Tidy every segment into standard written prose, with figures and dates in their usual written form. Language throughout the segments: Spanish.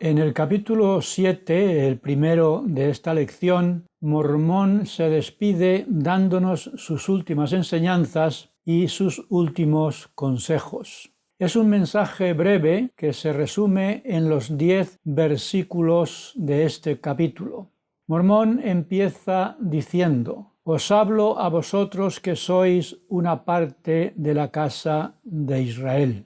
En el capítulo 7, el primero de esta lección, Mormón se despide dándonos sus últimas enseñanzas y sus últimos consejos. Es un mensaje breve que se resume en los 10 versículos de este capítulo. Mormón empieza diciendo: «Os hablo a vosotros que sois una parte de la casa de Israel».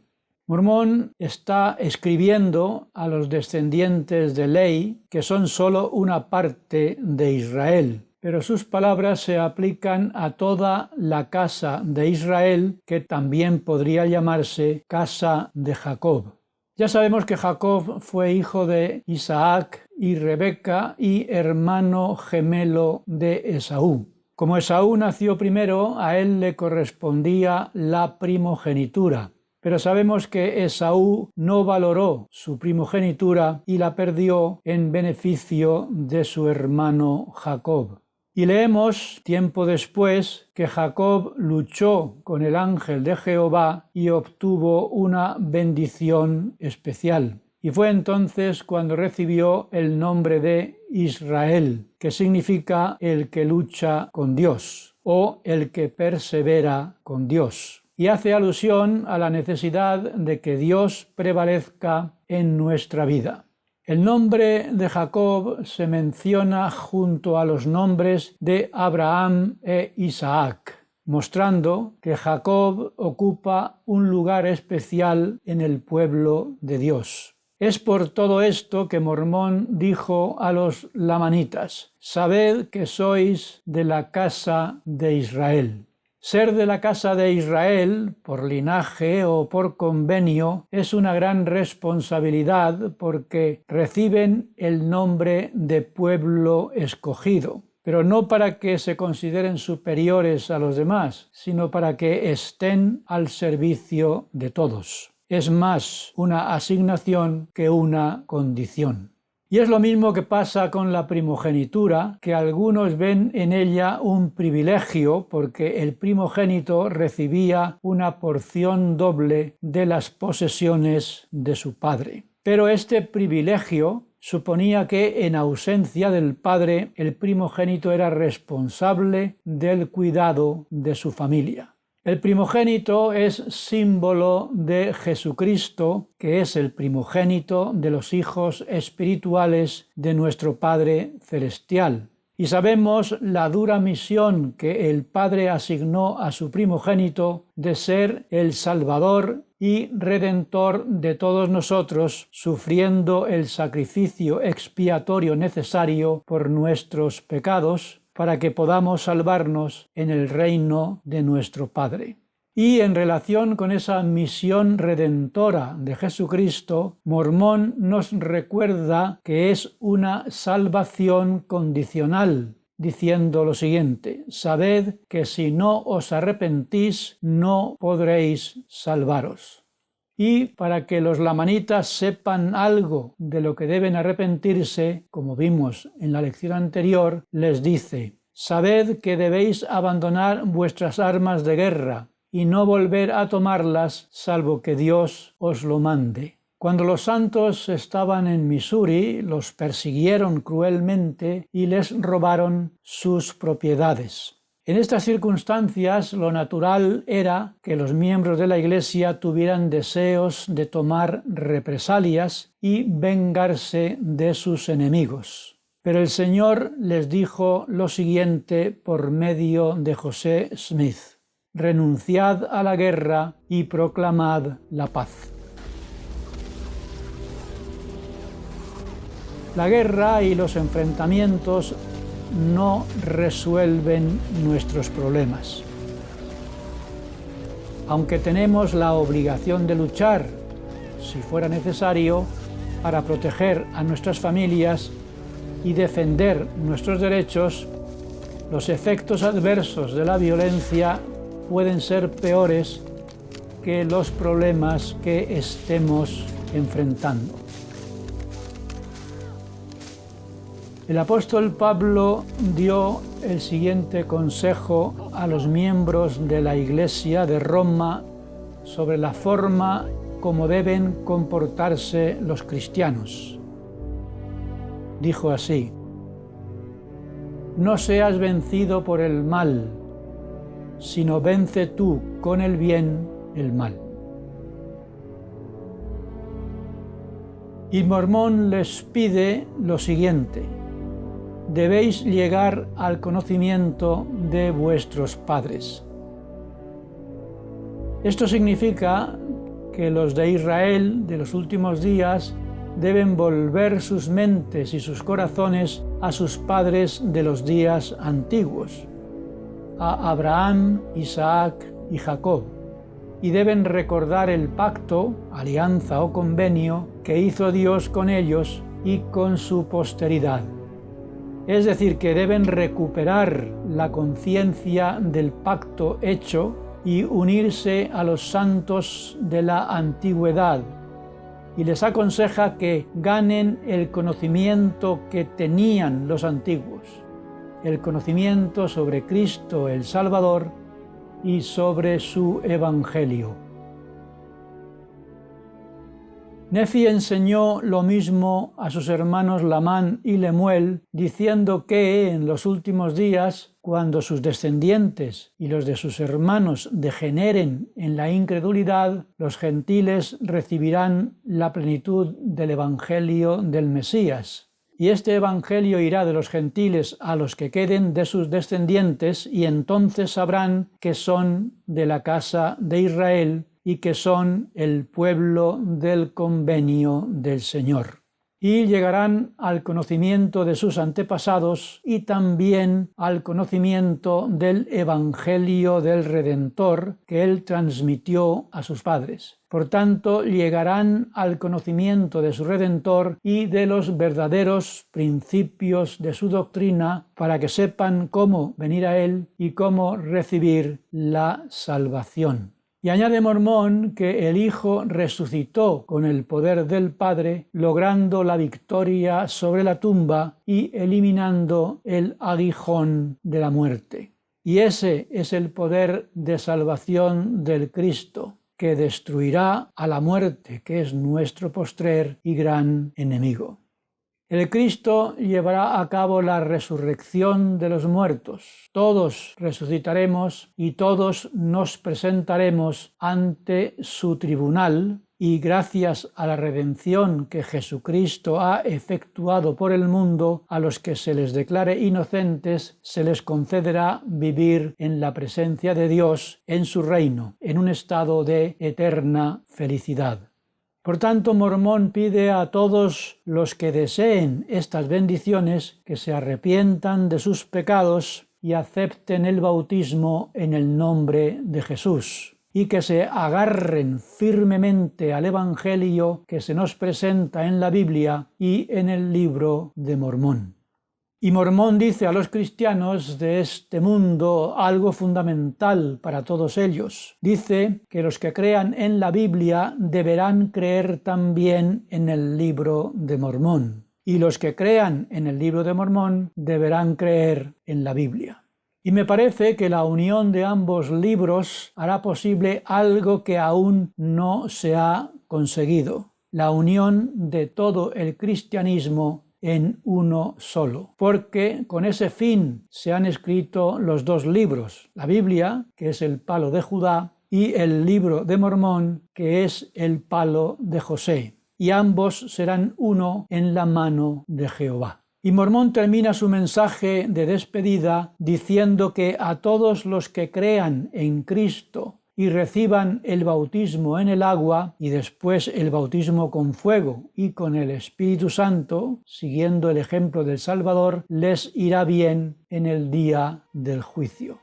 Mormón está escribiendo a los descendientes de Lehi, que son solo una parte de Israel, pero sus palabras se aplican a toda la casa de Israel, que también podría llamarse casa de Jacob. Ya sabemos que Jacob fue hijo de Isaac y Rebeca y hermano gemelo de Esaú. Como Esaú nació primero, a él le correspondía la primogenitura. Pero sabemos que Esaú no valoró su primogenitura y la perdió en beneficio de su hermano Jacob. Y leemos tiempo después que Jacob luchó con el ángel de Jehová y obtuvo una bendición especial. Y fue entonces cuando recibió el nombre de Israel, que significa el que lucha con Dios o el que persevera con Dios. Y hace alusión a la necesidad de que Dios prevalezca en nuestra vida. El nombre de Jacob se menciona junto a los nombres de Abraham e Isaac, mostrando que Jacob ocupa un lugar especial en el pueblo de Dios. Es por todo esto que Mormón dijo a los lamanitas: «Sabed que sois de la casa de Israel». Ser de la casa de Israel, por linaje o por convenio, es una gran responsabilidad porque reciben el nombre de pueblo escogido, pero no para que se consideren superiores a los demás, sino para que estén al servicio de todos. Es más una asignación que una condición. Y es lo mismo que pasa con la primogenitura, que algunos ven en ella un privilegio porque el primogénito recibía una porción doble de las posesiones de su padre. Pero este privilegio suponía que en ausencia del padre el primogénito era responsable del cuidado de su familia. El primogénito es símbolo de Jesucristo, que es el primogénito de los hijos espirituales de nuestro Padre Celestial. Y sabemos la dura misión que el Padre asignó a su primogénito de ser el Salvador y Redentor de todos nosotros, sufriendo el sacrificio expiatorio necesario por nuestros pecados, para que podamos salvarnos en el reino de nuestro Padre. Y en relación con esa misión redentora de Jesucristo, Mormón nos recuerda que es una salvación condicional, diciendo lo siguiente: «Sabed que si no os arrepentís, no podréis salvaros». Y para que los lamanitas sepan algo de lo que deben arrepentirse, como vimos en la lección anterior, les dice: «Sabed que debéis abandonar vuestras armas de guerra y no volver a tomarlas, salvo que Dios os lo mande». Cuando los santos estaban en Missouri, los persiguieron cruelmente y les robaron sus propiedades. En estas circunstancias, lo natural era que los miembros de la Iglesia tuvieran deseos de tomar represalias y vengarse de sus enemigos. Pero el Señor les dijo lo siguiente por medio de José Smith: «Renunciad a la guerra y proclamad la paz». La guerra y los enfrentamientos no resuelven nuestros problemas. Aunque tenemos la obligación de luchar, si fuera necesario, para proteger a nuestras familias y defender nuestros derechos, los efectos adversos de la violencia pueden ser peores que los problemas que estemos enfrentando. El apóstol Pablo dio el siguiente consejo a los miembros de la Iglesia de Roma sobre la forma como deben comportarse los cristianos. dijo así: no seas vencido por el mal, sino vence tú con el bien el mal. Y Mormón les pide lo siguiente: debéis llegar al conocimiento de vuestros padres. Esto significa que los de Israel de los últimos días deben volver sus mentes y sus corazones a sus padres de los días antiguos, a Abraham, Isaac y Jacob, y deben recordar el pacto, alianza o convenio que hizo Dios con ellos y con su posteridad. Es decir, que deben recuperar la conciencia del pacto hecho y unirse a los santos de la antigüedad. Y les aconseja que ganen el conocimiento que tenían los antiguos, el conocimiento sobre Cristo el Salvador y sobre su Evangelio. Nefi enseñó lo mismo a sus hermanos Lamán y Lemuel, diciendo que en los últimos días, cuando sus descendientes y los de sus hermanos degeneren en la incredulidad, los gentiles recibirán la plenitud del Evangelio del Mesías. Y este Evangelio irá de los gentiles a los que queden de sus descendientes, y entonces sabrán que son de la casa de Israel y que son el pueblo del convenio del Señor. Y llegarán al conocimiento de sus antepasados y también al conocimiento del Evangelio del Redentor que Él transmitió a sus padres. Por tanto, llegarán al conocimiento de su Redentor y de los verdaderos principios de su doctrina, para que sepan cómo venir a Él y cómo recibir la salvación. Y añade Mormón que el Hijo resucitó con el poder del Padre, logrando la victoria sobre la tumba y eliminando el aguijón de la muerte. Y ese es el poder de salvación del Cristo, que destruirá a la muerte, que es nuestro postrer y gran enemigo. El Cristo llevará a cabo la resurrección de los muertos. Todos resucitaremos y todos nos presentaremos ante su tribunal, y gracias a la redención que Jesucristo ha efectuado por el mundo, a los que se les declare inocentes se les concederá vivir en la presencia de Dios en su reino, en un estado de eterna felicidad. Por tanto, Mormón pide a todos los que deseen estas bendiciones que se arrepientan de sus pecados y acepten el bautismo en el nombre de Jesús, y que se agarren firmemente al Evangelio que se nos presenta en la Biblia y en el libro de Mormón. Y Mormón dice a los cristianos de este mundo algo fundamental para todos ellos. Dice que los que crean en la Biblia deberán creer también en el libro de Mormón. Y los que crean en el libro de Mormón deberán creer en la Biblia. Y me parece que la unión de ambos libros hará posible algo que aún no se ha conseguido: la unión de todo el cristianismo en uno solo, porque con ese fin se han escrito los dos libros, la Biblia, que es el palo de Judá, y el libro de Mormón, que es el palo de José, y ambos serán uno en la mano de Jehová. Y Mormón termina su mensaje de despedida diciendo que a todos los que crean en Cristo y reciban el bautismo en el agua y después el bautismo con fuego y con el Espíritu Santo, siguiendo el ejemplo del Salvador, les irá bien en el día del juicio.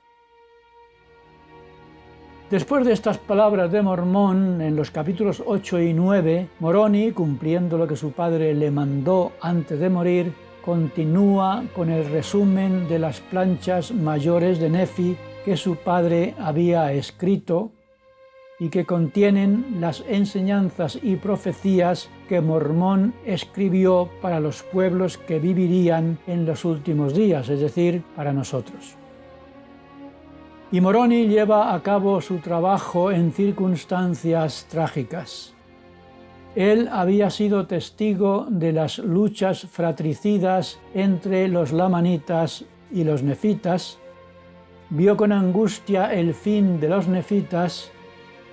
Después de estas palabras de Mormón, en los capítulos 8 y 9, Moroni, cumpliendo lo que su padre le mandó antes de morir, continúa con el resumen de las planchas mayores de Nefi que su padre había escrito y que contienen las enseñanzas y profecías que Mormón escribió para los pueblos que vivirían en los últimos días, es decir, para nosotros. Y Moroni lleva a cabo su trabajo en circunstancias trágicas. Él había sido testigo de las luchas fratricidas entre los lamanitas y los nefitas, vio con angustia el fin de los nefitas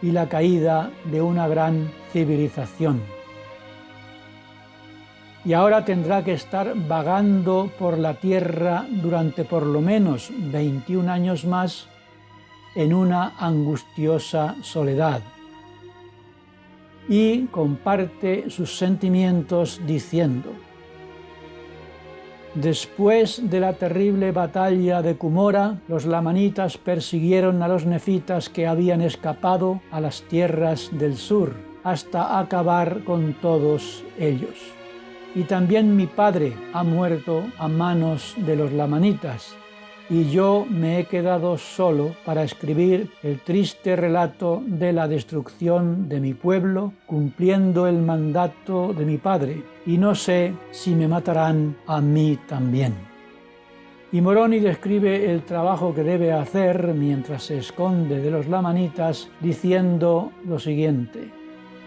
y la caída de una gran civilización. Y ahora tendrá que estar vagando por la tierra durante por lo menos 21 años más en una angustiosa soledad. Y comparte sus sentimientos diciendo: después de la terrible batalla de Cumora, los lamanitas persiguieron a los nefitas que habían escapado a las tierras del sur, hasta acabar con todos ellos. Y también mi padre ha muerto a manos de los lamanitas, y yo me he quedado solo para escribir el triste relato de la destrucción de mi pueblo, cumpliendo el mandato de mi padre, y no sé si me matarán a mí también. Y Moroni describe el trabajo que debe hacer mientras se esconde de los lamanitas, diciendo lo siguiente: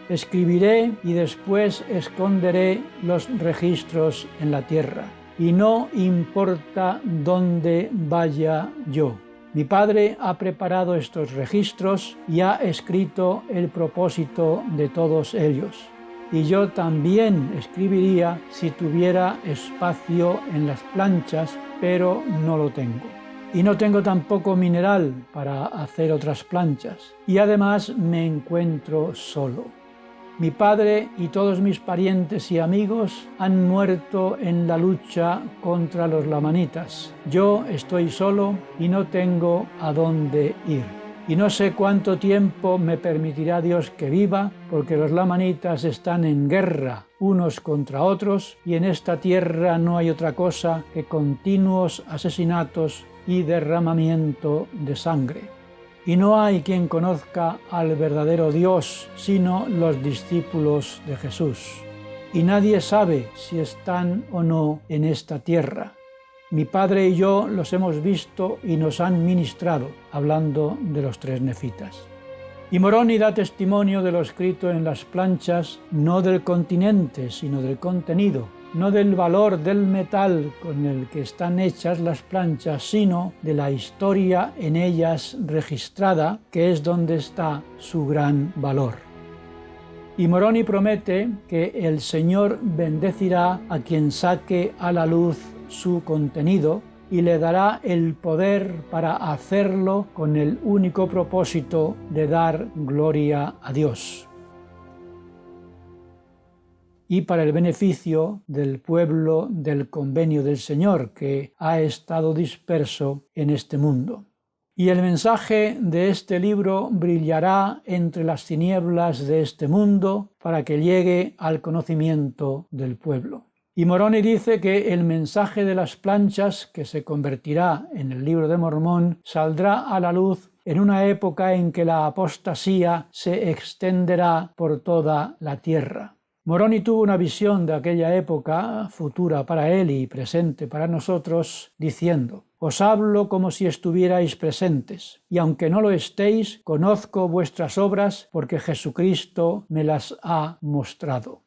escribiré y después esconderé los registros en la tierra, y no importa dónde vaya yo. Mi padre ha preparado estos registros y ha escrito el propósito de todos ellos. Y yo también escribiría si tuviera espacio en las planchas, pero no lo tengo. Y no tengo tampoco mineral para hacer otras planchas. Y además me encuentro solo. Mi padre y todos mis parientes y amigos han muerto en la lucha contra los lamanitas. Yo estoy solo y no tengo a dónde ir. Y no sé cuánto tiempo me permitirá Dios que viva, porque los lamanitas están en guerra unos contra otros, y en esta tierra no hay otra cosa que continuos asesinatos y derramamiento de sangre. Y no hay quien conozca al verdadero Dios, sino los discípulos de Jesús. Y nadie sabe si están o no en esta tierra. Mi padre y yo los hemos visto y nos han ministrado, hablando de los tres nefitas. Y Moroni da testimonio de lo escrito en las planchas, no del continente, sino del contenido, no del valor del metal con el que están hechas las planchas, sino de la historia en ellas registrada, que es donde está su gran valor. Y Moroni promete que el Señor bendecirá a quien saque a la luz su contenido y le dará el poder para hacerlo con el único propósito de dar gloria a Dios y para el beneficio del pueblo del convenio del Señor que ha estado disperso en este mundo. Y el mensaje de este libro brillará entre las tinieblas de este mundo para que llegue al conocimiento del pueblo. Y Moroni dice que el mensaje de las planchas, que se convertirá en el libro de Mormón, saldrá a la luz en una época en que la apostasía se extenderá por toda la tierra. Moroni tuvo una visión de aquella época, futura para él y presente para nosotros, diciendo: os hablo como si estuvierais presentes, y aunque no lo estéis, conozco vuestras obras, porque Jesucristo me las ha mostrado.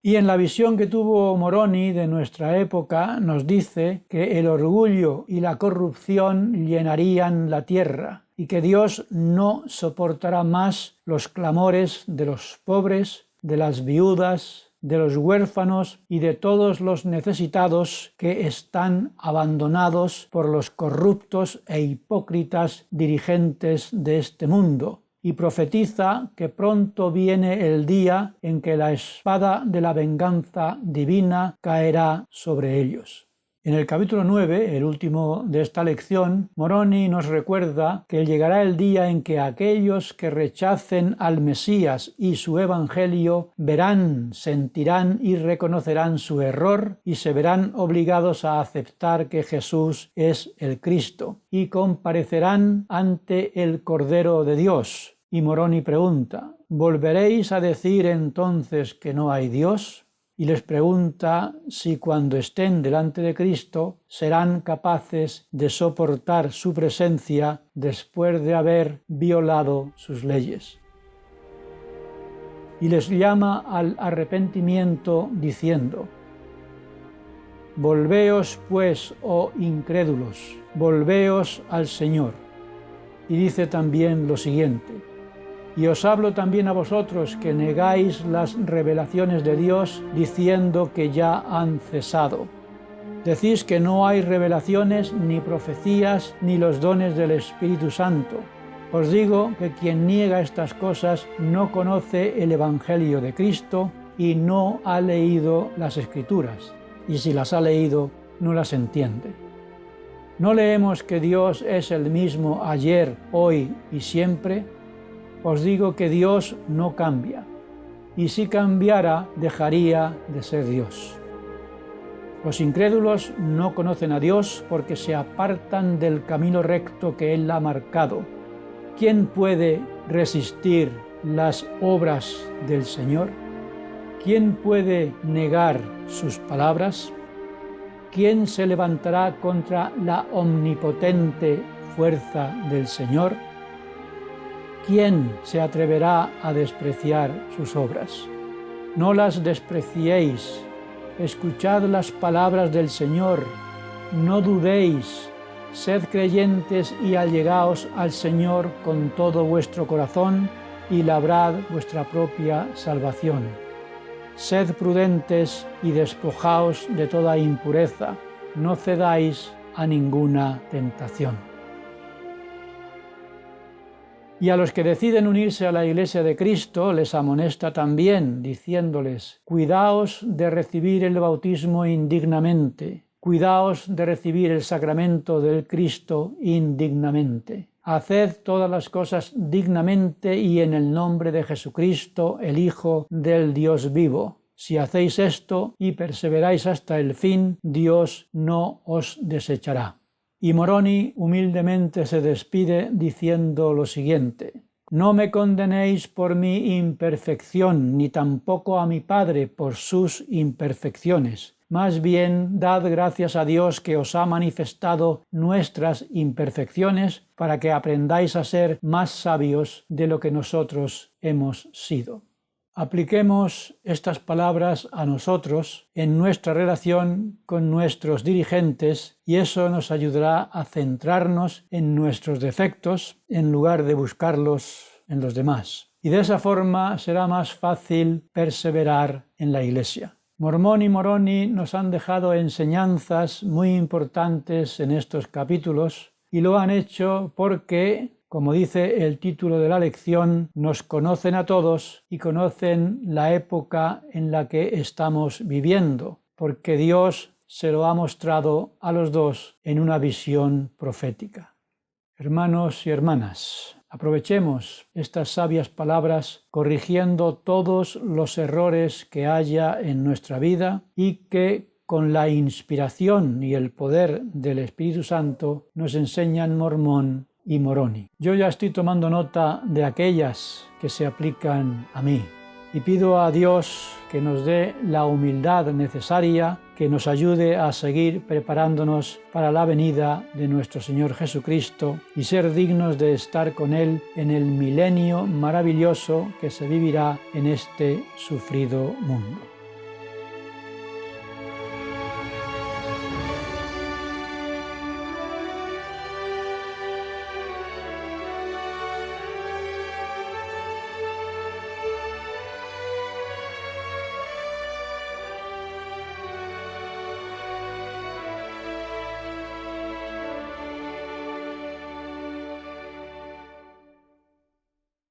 Y en la visión que tuvo Moroni de nuestra época nos dice que el orgullo y la corrupción llenarían la tierra y que Dios no soportará más los clamores de los pobres, de las viudas, de los huérfanos y de todos los necesitados que están abandonados por los corruptos e hipócritas dirigentes de este mundo. Y profetiza que pronto viene el día en que la espada de la venganza divina caerá sobre ellos. En el capítulo 9, el último de esta lección, Moroni nos recuerda que llegará el día en que aquellos que rechacen al Mesías y su evangelio verán, sentirán y reconocerán su error y se verán obligados a aceptar que Jesús es el Cristo y comparecerán ante el Cordero de Dios. Y Moroni pregunta: ¿volveréis a decir entonces que no hay Dios? Y les pregunta si cuando estén delante de Cristo serán capaces de soportar su presencia después de haber violado sus leyes. y les llama al arrepentimiento diciendo: Volveos pues, oh incrédulos, volveos al Señor. Y dice también lo siguiente: Y os hablo también a vosotros que negáis las revelaciones de Dios, diciendo que ya han cesado. Decís que no hay revelaciones, ni profecías, ni los dones del Espíritu Santo. Os digo que quien niega estas cosas no conoce el Evangelio de Cristo y no ha leído las Escrituras, y si las ha leído, no las entiende. ¿No leemos que Dios es el mismo ayer, hoy y siempre? Os digo que Dios no cambia, y si cambiara, dejaría de ser Dios. Los incrédulos no conocen a Dios porque se apartan del camino recto que Él ha marcado. ¿Quién puede resistir las obras del Señor? ¿Quién puede negar sus palabras? ¿Quién se levantará contra la omnipotente fuerza del Señor? ¿Quién se atreverá a despreciar sus obras? No las despreciéis. Escuchad las palabras del Señor. No dudéis. Sed creyentes y allegaos al Señor con todo vuestro corazón y labrad vuestra propia salvación. Sed prudentes y despojaos de toda impureza. No cedáis a ninguna tentación. Y a los que deciden unirse a la Iglesia de Cristo les amonesta también, diciéndoles: cuidaos de recibir el bautismo indignamente, cuidaos de recibir el sacramento del Cristo indignamente. Haced todas las cosas dignamente y en el nombre de Jesucristo, el Hijo del Dios vivo. Si hacéis esto y perseveráis hasta el fin, Dios no os desechará. Y Moroni humildemente se despide diciendo lo siguiente: No me condenéis por mi imperfección, ni tampoco a mi Padre por sus imperfecciones. Más bien, dad gracias a Dios que os ha manifestado nuestras imperfecciones para que aprendáis a ser más sabios de lo que nosotros hemos sido. Apliquemos estas palabras a nosotros en nuestra relación con nuestros dirigentes y eso nos ayudará a centrarnos en nuestros defectos en lugar de buscarlos en los demás. Y de esa forma será más fácil perseverar en la Iglesia. Mormón y Moroni nos han dejado enseñanzas muy importantes en estos capítulos y lo han hecho porque, como dice el título de la lección, nos conocen a todos y conocen la época en la que estamos viviendo, porque Dios se lo ha mostrado a los dos en una visión profética. Hermanos y hermanas, aprovechemos estas sabias palabras corrigiendo todos los errores que haya en nuestra vida y que con la inspiración y el poder del Espíritu Santo nos enseñan Mormón y Moroni. Yo ya estoy tomando nota de aquellas que se aplican a mí y pido a Dios que nos dé la humildad necesaria, que nos ayude a seguir preparándonos para la venida de nuestro Señor Jesucristo y ser dignos de estar con Él en el milenio maravilloso que se vivirá en este sufrido mundo.